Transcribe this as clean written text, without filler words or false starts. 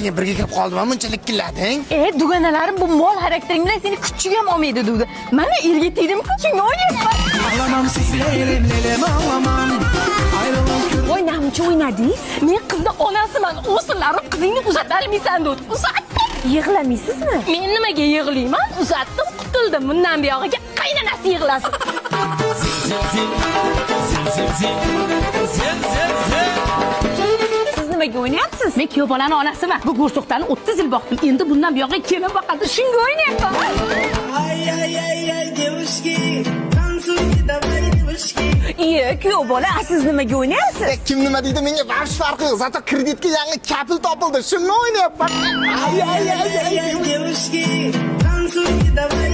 ishingga birga kirib qoldim, buncha likillading. Duganalarim bu mol xaraktering bilan seni kuchiga ham olmaydi degdi. Mana erga tegdim-ku, shunga o'ynayapman. Ağlamam sizlerim lelem ağlamam. Voy, namcha o'ynadingiz? Men qizni onasiman. O'sinlarib qizingni uzatolmaysan deb. Uzatdim. Yig'lamaysizmi? Men nimaga yig'layman? Uzatdim, qutuldim. Bundan buyog'iga qaynonasi yig'lasin. Siz nimaga o'ynayapsiz? Men kuyov bolani onasiman. Bu go'rsoqtani 30 yil boqdim. Endi bundan buyog'iga kelin boqadi. Shunga o'ynayapman. Ay ay ay ay девушки, танцуйте давай девушки. Kuyov bola, siz nimaga o'ynayapsiz? Kim nima deydi, menga barcha farqi yo'q. Zato kreditga yangi kapil topildi. Shuni o'ynayapman. Ay ay ay ay девушки, танцуйте давай